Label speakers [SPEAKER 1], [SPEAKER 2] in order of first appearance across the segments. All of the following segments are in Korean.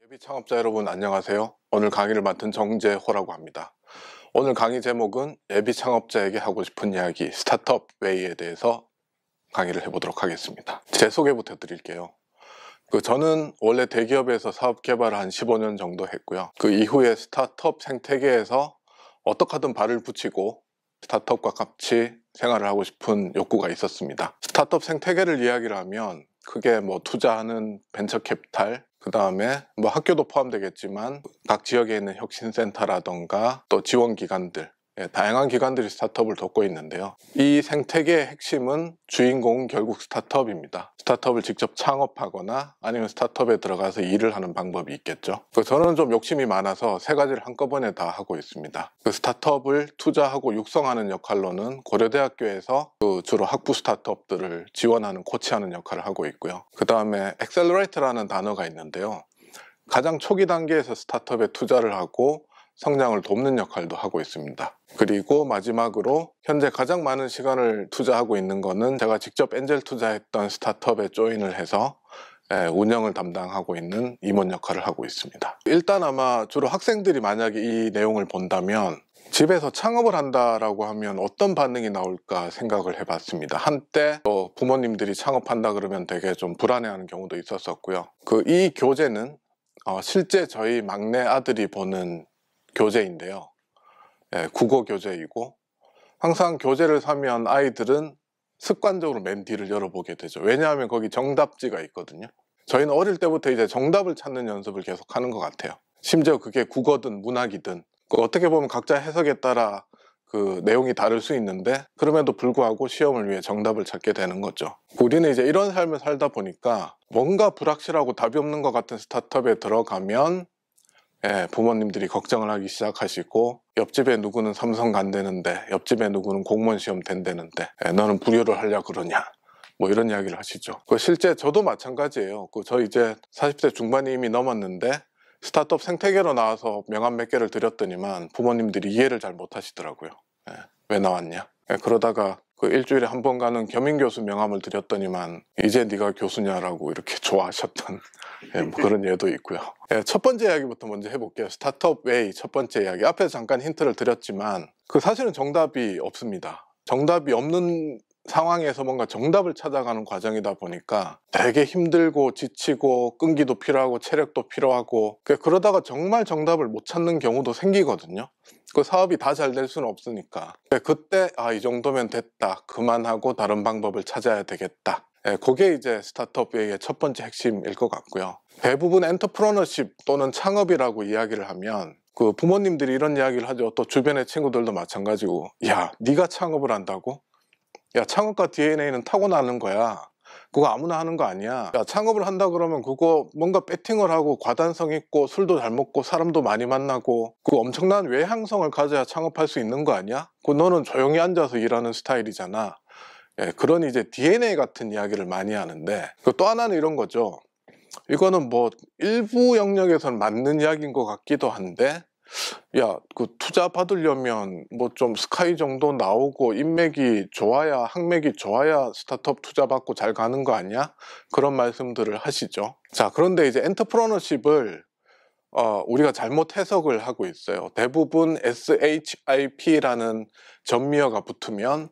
[SPEAKER 1] 앱이 창업자 여러분 안녕하세요. 오늘 강의를 맡은 정재호라고 합니다. 오늘 강의 제목은 앱이 창업자에게 하고 싶은 이야기 스타트업 웨이에 대해서 강의를 해보도록 하겠습니다. 제 소개부터 드릴게요. 저는 원래 대기업에서 사업 개발을 한 15년 정도 했고요. 그 이후에 스타트업 생태계에서 어떻게 하든 발을 붙이고 스타트업과 같이 생활을 하고 싶은 욕구가 있었습니다. 스타트업 생태계를 이야기를 하면 크게 투자하는 벤처 캐피탈, 그 다음에 학교도 포함되겠지만 각 지역에 있는 혁신센터라던가 또 지원기관들, 다양한 기관들이 스타트업을 돕고 있는데요. 이 생태계의 핵심은 주인공은 결국 스타트업입니다. 스타트업을 직접 창업하거나 아니면 스타트업에 들어가서 일을 하는 방법이 있겠죠. 저는 좀 욕심이 많아서 세 가지를 한꺼번에 다 하고 있습니다. 스타트업을 투자하고 육성하는 역할로는 고려대학교에서 주로 학부 스타트업들을 지원하는 코치하는 역할을 하고 있고요. 그 다음에 엑셀러레이터라는 단어가 있는데요. 가장 초기 단계에서 스타트업에 투자를 하고 성장을 돕는 역할도 하고 있습니다. 그리고 마지막으로 현재 가장 많은 시간을 투자하고 있는 거는 제가 직접 엔젤 투자했던 스타트업에 조인을 해서 운영을 담당하고 있는 임원 역할을 하고 있습니다. 일단 아마 주로 학생들이 만약에 이 내용을 본다면 집에서 창업을 한다라고 하면 어떤 반응이 나올까 생각을 해봤습니다. 한때 부모님들이 창업한다 그러면 되게 좀 불안해하는 경우도 있었었고요. 이 교재는 실제 저희 막내 아들이 보는 교재인데요. 국어 교재이고 항상 교재를 사면 아이들은 습관적으로 맨 뒤를 열어보게 되죠. 왜냐하면 거기 정답지가 있거든요. 저희는 어릴 때부터 이제 정답을 찾는 연습을 계속 하는 것 같아요. 심지어 그게 국어든 문학이든 어떻게 보면 각자 해석에 따라 그 내용이 다를 수 있는데 그럼에도 불구하고 시험을 위해 정답을 찾게 되는 거죠. 우리는 이제 이런 삶을 살다 보니까 뭔가 불확실하고 답이 없는 것 같은 스타트업에 들어가면 부모님들이 걱정을 하기 시작하시고 옆집에 누구는 삼성 간대는데 옆집에 누구는 공무원 시험 된다는데 너는 불효를 하려 그러냐 이런 이야기를 하시죠. 실제 저도 마찬가지예요. 저 이제 40대 중반이 이미 넘었는데 스타트업 생태계로 나와서 명함 몇 개를 드렸더니만 부모님들이 이해를 잘 못하시더라고요. 왜 나왔냐. 그러다가 일주일에 한 번 가는 겸임교수 명함을 드렸더니만 이제 네가 교수냐라고 이렇게 좋아하셨던 그런 예도 있고요. 첫 번째 이야기부터 먼저 해볼게요. 스타트업 웨이 첫 번째 이야기. 앞에서 잠깐 힌트를 드렸지만 사실은 정답이 없습니다. 정답이 없는 상황에서 뭔가 정답을 찾아가는 과정이다 보니까 되게 힘들고 지치고 끈기도 필요하고 체력도 필요하고 그러다가 정말 정답을 못 찾는 경우도 생기거든요. 사업이 다 잘 될 수는 없으니까 그때 이 정도면 됐다, 그만하고 다른 방법을 찾아야 되겠다. 그게 이제 스타트업의 첫 번째 핵심일 것 같고요. 대부분 엔터프러너십 또는 창업이라고 이야기를 하면 부모님들이 이런 이야기를 하죠. 또 주변의 친구들도 마찬가지고, 야, 네가 창업을 한다고? 야, 창업가 DNA는 타고나는 거야. 그거 아무나 하는 거 아니야. 야, 창업을 한다 그러면 그거 뭔가 배팅을 하고 과단성 있고 술도 잘 먹고 사람도 많이 만나고 엄청난 외향성을 가져야 창업할 수 있는 거 아니야? 너는 조용히 앉아서 일하는 스타일이잖아. 그런 이제 DNA 같은 이야기를 많이 하는데 또 하나는 이런 거죠. 이거는 일부 영역에서는 맞는 이야기인 것 같기도 한데, 야, 투자 받으려면 좀 스카이 정도 나오고 인맥이 좋아야, 학맥이 좋아야 스타트업 투자 받고 잘 가는 거 아니야? 그런 말씀들을 하시죠. 자, 그런데 이제 엔터프러너십을 우리가 잘못 해석을 하고 있어요. 대부분 SHIP라는 전미어가 붙으면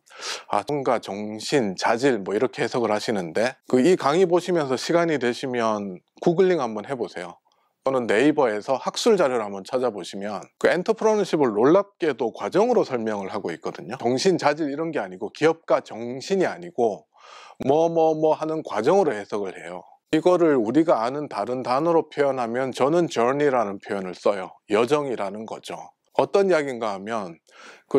[SPEAKER 1] 뭔가 정신, 자질 이렇게 해석을 하시는데 이 강의 보시면서 시간이 되시면 구글링 한번 해보세요. 또는 네이버에서 학술 자료를 한번 찾아보시면 엔터프러너십을 놀랍게도 과정으로 설명을 하고 있거든요. 정신, 자질 이런 게 아니고 기업가 정신이 아니고 하는 과정으로 해석을 해요. 이거를 우리가 아는 다른 단어로 표현하면 저는 journey라는 표현을 써요. 여정이라는 거죠. 어떤 이야기인가 하면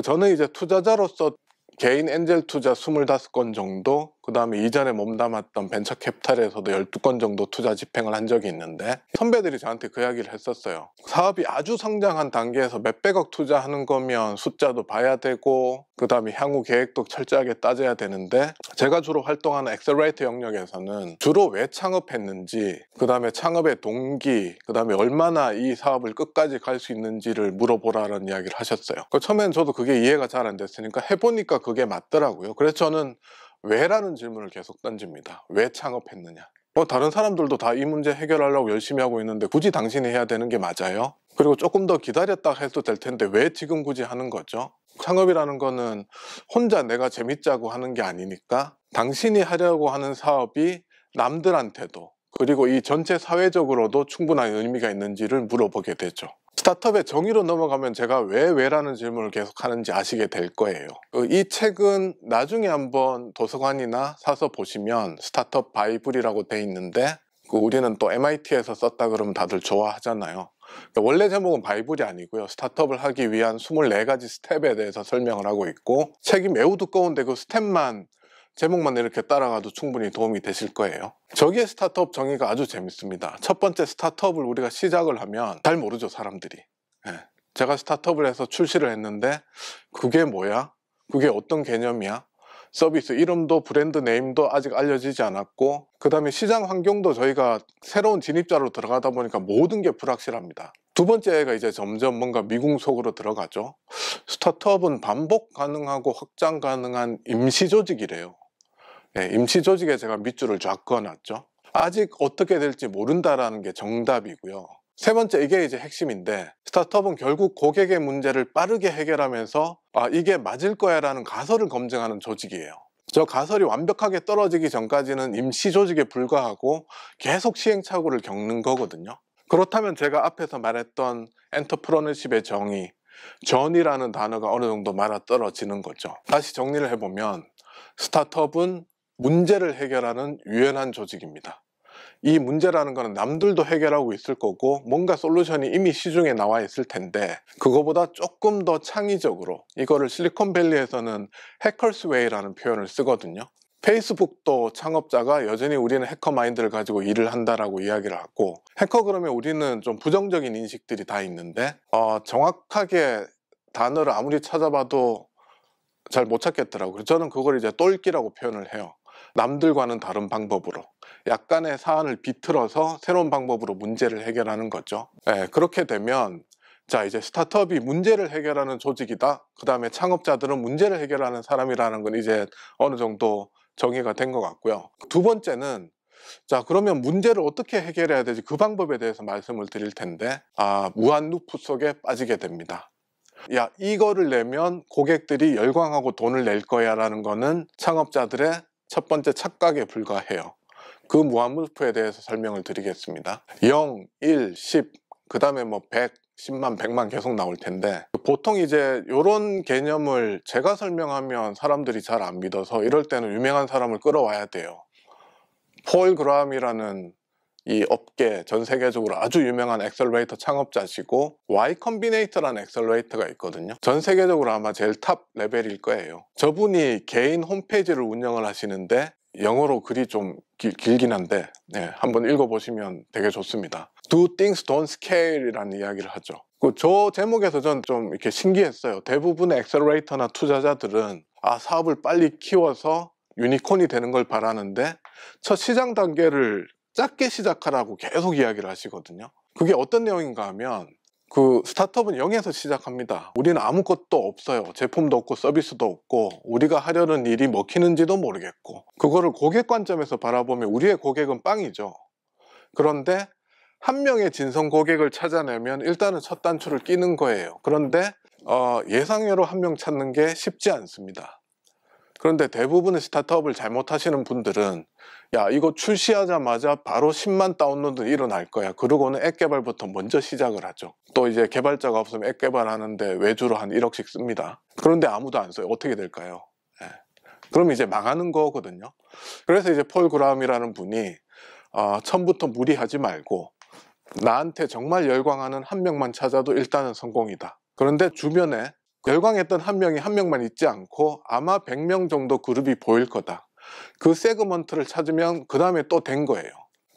[SPEAKER 1] 저는 이제 투자자로서 개인 엔젤 투자 25건 정도, 그 다음에 이전에 몸담았던 벤처 캐피탈에서도 12건 정도 투자 집행을 한 적이 있는데 선배들이 저한테 그 이야기를 했었어요. 사업이 아주 성장한 단계에서 몇백억 투자하는 거면 숫자도 봐야 되고 그 다음에 향후 계획도 철저하게 따져야 되는데 제가 주로 활동하는 엑셀러레이터 영역에서는 주로 왜 창업했는지, 그 다음에 창업의 동기, 그 다음에 얼마나 이 사업을 끝까지 갈 수 있는지를 물어보라는 이야기를 하셨어요. 처음엔 저도 그게 이해가 잘 안 됐으니까 해보니까 그게 맞더라고요. 그래서 저는 왜라는 질문을 계속 던집니다. 왜 창업했느냐? 다른 사람들도 다 이 문제 해결하려고 열심히 하고 있는데 굳이 당신이 해야 되는 게 맞아요? 그리고 조금 더 기다렸다 해도 될 텐데 왜 지금 굳이 하는 거죠? 창업이라는 거는 혼자 내가 재밌자고 하는 게 아니니까 당신이 하려고 하는 사업이 남들한테도 그리고 이 전체 사회적으로도 충분한 의미가 있는지를 물어보게 되죠. 스타트업의 정의로 넘어가면 제가 왜라는 질문을 계속 하는지 아시게 될 거예요. 이 책은 나중에 한번 도서관이나 사서 보시면 스타트업 바이블이라고 돼 있는데 우리는 또 MIT에서 썼다 그러면 다들 좋아하잖아요. 원래 제목은 바이블이 아니고요. 스타트업을 하기 위한 24가지 스텝에 대해서 설명을 하고 있고 책이 매우 두꺼운데 그 스텝만 제목만 이렇게 따라가도 충분히 도움이 되실 거예요. 저기의 스타트업 정의가 아주 재밌습니다. 첫 번째, 스타트업을 우리가 시작을 하면 잘 모르죠, 사람들이. 제가 스타트업을 해서 출시를 했는데 그게 뭐야? 그게 어떤 개념이야? 서비스 이름도 브랜드 네임도 아직 알려지지 않았고 그 다음에 시장 환경도 저희가 새로운 진입자로 들어가다 보니까 모든 게 불확실합니다. 두 번째가 이제 점점 뭔가 미궁 속으로 들어가죠. 스타트업은 반복 가능하고 확장 가능한 임시 조직이래요. 임시 조직에 제가 밑줄을 쫙 그어놨죠. 아직 어떻게 될지 모른다라는 게 정답이고요. 세 번째, 이게 이제 핵심인데 스타트업은 결국 고객의 문제를 빠르게 해결하면서 이게 맞을 거야 라는 가설을 검증하는 조직이에요. 저 가설이 완벽하게 떨어지기 전까지는 임시 조직에 불과하고 계속 시행착오를 겪는 거거든요. 그렇다면 제가 앞에서 말했던 엔터프러너십의 정의, 전이라는 단어가 어느 정도 맞아떨어지는 거죠. 다시 정리를 해보면 스타트업은 문제를 해결하는 유연한 조직입니다. 이 문제라는 거는 남들도 해결하고 있을 거고 뭔가 솔루션이 이미 시중에 나와 있을 텐데 그거보다 조금 더 창의적으로, 이거를 실리콘밸리에서는 해커스 웨이라는 표현을 쓰거든요. 페이스북도 창업자가 여전히 우리는 해커 마인드를 가지고 일을 한다라고 이야기를 하고, 해커 그러면 우리는 좀 부정적인 인식들이 다 있는데 정확하게 단어를 아무리 찾아봐도 잘 못 찾겠더라고요. 저는 그걸 이제 똘끼라고 표현을 해요. 남들과는 다른 방법으로 약간의 사안을 비틀어서 새로운 방법으로 문제를 해결하는 거죠. 그렇게 되면 자, 이제 스타트업이 문제를 해결하는 조직이다. 그 다음에 창업자들은 문제를 해결하는 사람이라는 건 이제 어느 정도 정의가 된 것 같고요. 두 번째는 자, 그러면 문제를 어떻게 해결해야 되지? 그 방법에 대해서 말씀을 드릴 텐데 무한 루프 속에 빠지게 됩니다. 야, 이거를 내면 고객들이 열광하고 돈을 낼 거야 라는 거는 창업자들의 첫 번째 착각에 불과해요. 그 무한루프에 대해서 설명을 드리겠습니다. 0, 1, 10, 그 다음에 뭐 100, 10만, 100만 계속 나올 텐데 보통 이제 이런 개념을 제가 설명하면 사람들이 잘 안 믿어서 이럴 때는 유명한 사람을 끌어와야 돼요. 폴 그라함이라는 이 업계 전 세계적으로 아주 유명한 엑셀러레이터 창업자시고 Y 컴비네이터라는 엑셀러레이터가 있거든요. 전 세계적으로 아마 제일 탑 레벨일 거예요. 저분이 개인 홈페이지를 운영을 하시는데 영어로 글이 좀 길긴 한데 한번 읽어보시면 되게 좋습니다. Do things don't scale 이라는 이야기를 하죠. 저 제목에서 전 좀 이렇게 신기했어요. 대부분의 엑셀러레이터나 투자자들은 사업을 빨리 키워서 유니콘이 되는 걸 바라는데 첫 시장 단계를 작게 시작하라고 계속 이야기를 하시거든요. 그게 어떤 내용인가 하면 그 스타트업은 0에서 시작합니다. 우리는 아무것도 없어요. 제품도 없고 서비스도 없고 우리가 하려는 일이 먹히는지도 모르겠고 그거를 고객 관점에서 바라보면 우리의 고객은 빵이죠. 그런데 한 명의 진성 고객을 찾아내면 일단은 첫 단추를 끼는 거예요. 그런데 예상외로 한 명 찾는 게 쉽지 않습니다. 그런데 대부분의 스타트업을 잘못하시는 분들은 야, 이거 출시하자마자 바로 10만 다운로드 일어날 거야. 그러고는 앱 개발부터 먼저 시작을 하죠. 또 이제 개발자가 없으면 앱 개발하는데 외주로 한 1억씩 씁니다. 그런데 아무도 안 써요. 어떻게 될까요? 그럼 이제 망하는 거거든요. 그래서 이제 폴 그라함이라는 분이 처음부터 무리하지 말고 나한테 정말 열광하는 한 명만 찾아도 일단은 성공이다. 그런데 주변에 열광했던 한 명이 한 명만 있지 않고 아마 100명 정도 그룹이 보일 거다. 그 세그먼트를 찾으면 그 다음에 또 된 거예요.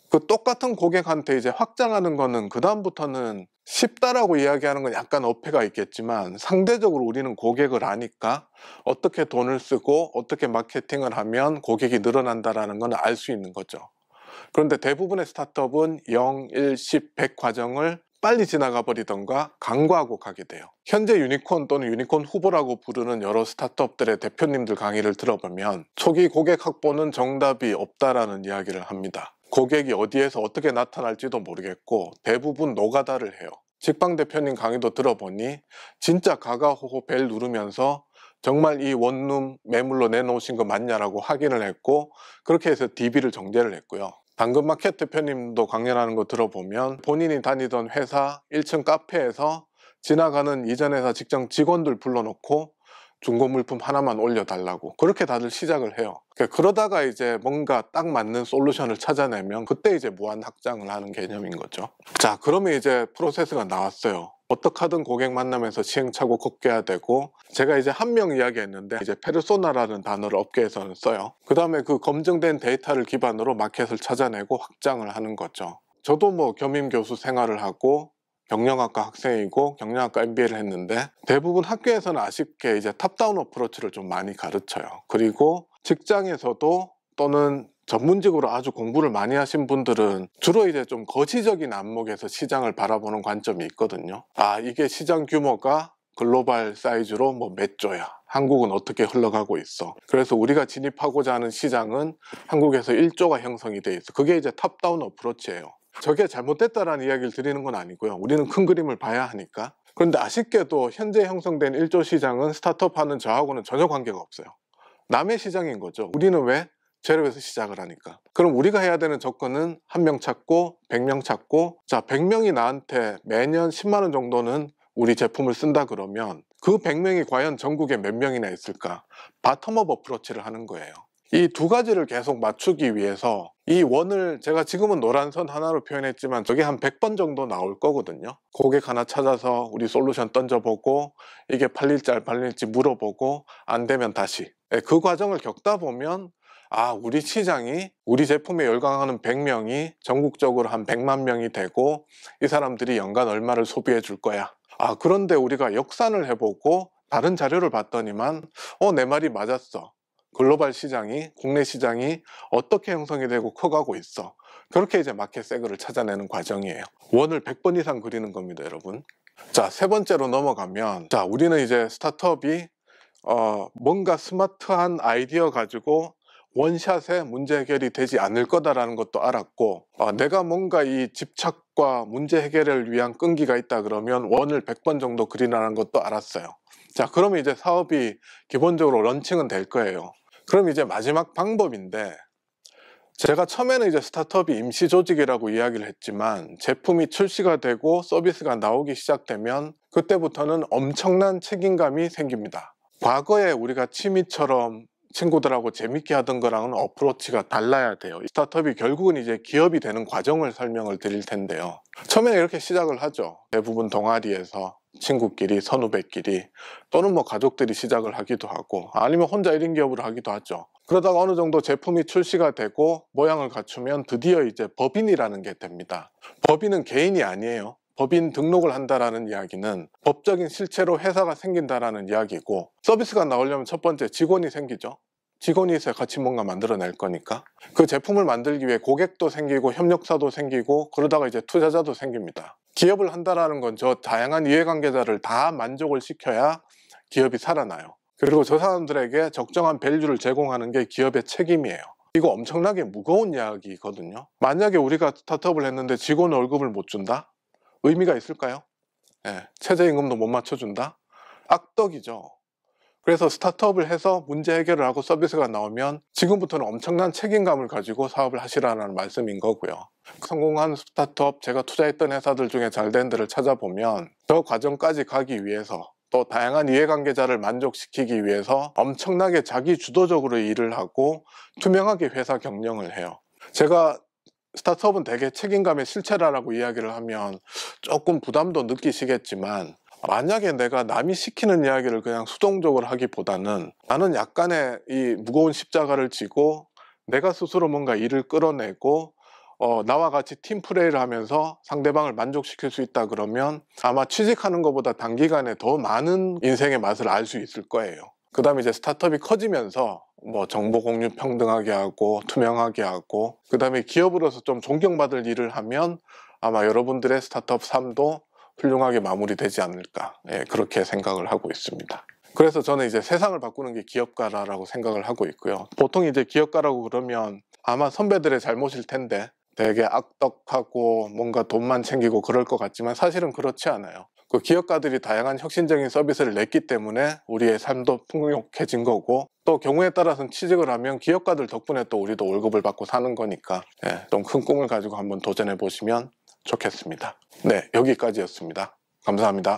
[SPEAKER 1] 그 똑같은 고객한테 이제 확장하는 거는 그 다음부터는 쉽다라고 이야기하는 건 약간 어폐가 있겠지만 상대적으로 우리는 고객을 아니까 어떻게 돈을 쓰고 어떻게 마케팅을 하면 고객이 늘어난다라는 건 알 수 있는 거죠. 그런데 대부분의 스타트업은 0, 1, 10, 100 과정을 빨리 지나가 버리던가 간과하고 가게 돼요. 현재 유니콘 또는 유니콘 후보라고 부르는 여러 스타트업들의 대표님들 강의를 들어보면 초기 고객 확보는 정답이 없다라는 이야기를 합니다. 고객이 어디에서 어떻게 나타날지도 모르겠고 대부분 노가다를 해요. 직방 대표님 강의도 들어보니 진짜 가가호호 벨 누르면서 정말 이 원룸 매물로 내놓으신 거 맞냐라고 확인을 했고, 그렇게 해서 DB를 정제를 했고요. 당근마켓 대표님도 강연하는 거 들어보면 본인이 다니던 회사 1층 카페에서 지나가는 이전 회사 직장 직원들 불러놓고 중고 물품 하나만 올려달라고 그렇게 다들 시작을 해요. 그러다가 이제 뭔가 딱 맞는 솔루션을 찾아내면 그때 이제 무한 확장을 하는 개념인 거죠. 자, 그러면 이제 프로세스가 나왔어요. 어떻게 하든 고객 만나면서 시행착오 걷게 되고, 제가 이제 한 명 이야기했는데 이제 페르소나라는 단어를 업계에서는 써요. 그 다음에 그 검증된 데이터를 기반으로 마켓을 찾아내고 확장을 하는 거죠. 저도 뭐 겸임 교수 생활을 하고 경영학과 학생이고 경영학과 MBA를 했는데 대부분 학교에서는 아쉽게 이제 탑다운 어프로치를 좀 많이 가르쳐요. 그리고 직장에서도 또는 전문직으로 아주 공부를 많이 하신 분들은 주로 이제 좀 거시적인 안목에서 시장을 바라보는 관점이 있거든요. 아, 이게 시장 규모가 글로벌 사이즈로 뭐 몇 조야, 한국은 어떻게 흘러가고 있어, 그래서 우리가 진입하고자 하는 시장은 한국에서 1조가 형성이 돼 있어. 그게 이제 탑다운 어프로치예요. 저게 잘못됐다라는 이야기를 드리는 건 아니고요. 우리는 큰 그림을 봐야 하니까. 그런데 아쉽게도 현재 형성된 1조 시장은 스타트업하는 저하고는 전혀 관계가 없어요. 남의 시장인 거죠. 우리는 왜? 제로에서 시작을 하니까. 그럼 우리가 해야 되는 접근은 1명 찾고 100명 찾고, 자, 100명이 나한테 매년 10만 원 정도는 우리 제품을 쓴다 그러면 그 100명이 과연 전국에 몇 명이나 있을까? 바텀업 어프로치를 하는 거예요. 이 두 가지를 계속 맞추기 위해서 이 원을 제가 지금은 노란 선 하나로 표현했지만 저게 한 100번 정도 나올 거거든요. 고객 하나 찾아서 우리 솔루션 던져보고 이게 팔릴지 안 팔릴지 물어보고 안 되면 다시, 그 과정을 겪다 보면 아, 우리 시장이 우리 제품에 열광하는 100명이 전국적으로 한 100만 명이 되고 이 사람들이 연간 얼마를 소비해 줄 거야. 아, 그런데 우리가 역산을 해보고 다른 자료를 봤더니만 내 말이 맞았어. 글로벌 시장이, 국내 시장이 어떻게 형성이 되고 커가고 있어. 그렇게 이제 마켓 세그를 찾아내는 과정이에요. 원을 100번 이상 그리는 겁니다, 여러분. 자, 세 번째로 넘어가면, 자, 우리는 이제 스타트업이 뭔가 스마트한 아이디어 가지고 원샷에 문제 해결이 되지 않을 거다라는 것도 알았고, 내가 뭔가 이 집착과 문제 해결을 위한 끈기가 있다 그러면 원을 100번 정도 그리라는 것도 알았어요. 자, 그러면 이제 사업이 기본적으로 런칭은 될 거예요. 그럼 이제 마지막 방법인데, 제가 처음에는 이제 스타트업이 임시 조직이라고 이야기를 했지만 제품이 출시가 되고 서비스가 나오기 시작되면 그때부터는 엄청난 책임감이 생깁니다. 과거에 우리가 취미처럼 친구들하고 재밌게 하던 거랑은 어프로치가 달라야 돼요. 스타트업이 결국은 이제 기업이 되는 과정을 설명을 드릴 텐데요. 처음에 이렇게 시작을 하죠. 대부분 동아리에서 친구끼리, 선후배끼리, 또는 뭐 가족들이 시작을 하기도 하고, 아니면 혼자 1인 기업으로 하기도 하죠. 그러다가 어느 정도 제품이 출시가 되고 모양을 갖추면 드디어 이제 법인이라는 게 됩니다. 법인은 개인이 아니에요. 법인 등록을 한다라는 이야기는 법적인 실체로 회사가 생긴다라는 이야기고, 서비스가 나오려면 첫 번째 직원이 생기죠. 직원이 있어야 같이 뭔가 만들어낼 거니까. 그 제품을 만들기 위해 고객도 생기고 협력사도 생기고, 그러다가 이제 투자자도 생깁니다. 기업을 한다라는 건 저 다양한 이해관계자를 다 만족을 시켜야 기업이 살아나요. 그리고 저 사람들에게 적정한 밸류를 제공하는 게 기업의 책임이에요. 이거 엄청나게 무거운 이야기거든요. 만약에 우리가 스타트업을 했는데 직원 월급을 못 준다? 의미가 있을까요? 최저임금도 못 맞춰준다? 악덕이죠. 그래서 스타트업을 해서 문제 해결을 하고 서비스가 나오면 지금부터는 엄청난 책임감을 가지고 사업을 하시라는 말씀인 거고요. 성공한 스타트업, 제가 투자했던 회사들 중에 잘된 데를 찾아보면 저 과정까지 가기 위해서, 또 다양한 이해관계자를 만족시키기 위해서 엄청나게 자기 주도적으로 일을 하고 투명하게 회사 경영을 해요. 제가 스타트업은 대개 책임감의 실체라고 이야기를 하면 조금 부담도 느끼시겠지만, 만약에 내가 남이 시키는 이야기를 그냥 수동적으로 하기보다는 나는 약간의 이 무거운 십자가를 지고 내가 스스로 뭔가 일을 끌어내고 나와 같이 팀플레이를 하면서 상대방을 만족시킬 수 있다 그러면 아마 취직하는 것보다 단기간에 더 많은 인생의 맛을 알 수 있을 거예요. 그 다음에 이제 스타트업이 커지면서 뭐 정보 공유 평등하게 하고 투명하게 하고, 그 다음에 기업으로서 좀 존경받을 일을 하면 아마 여러분들의 스타트업 삶도 훌륭하게 마무리되지 않을까, 그렇게 생각을 하고 있습니다. 그래서 저는 이제 세상을 바꾸는 게 기업가라고 생각을 하고 있고요. 보통 이제 기업가라고 그러면 아마 선배들의 잘못일 텐데 되게 악덕하고 뭔가 돈만 챙기고 그럴 것 같지만 사실은 그렇지 않아요. 그 기업가들이 다양한 혁신적인 서비스를 냈기 때문에 우리의 삶도 풍요해진 거고, 또 경우에 따라서는 취직을 하면 기업가들 덕분에 또 우리도 월급을 받고 사는 거니까 좀 큰 꿈을 가지고 한번 도전해 보시면 좋겠습니다. 네, 여기까지였습니다. 감사합니다.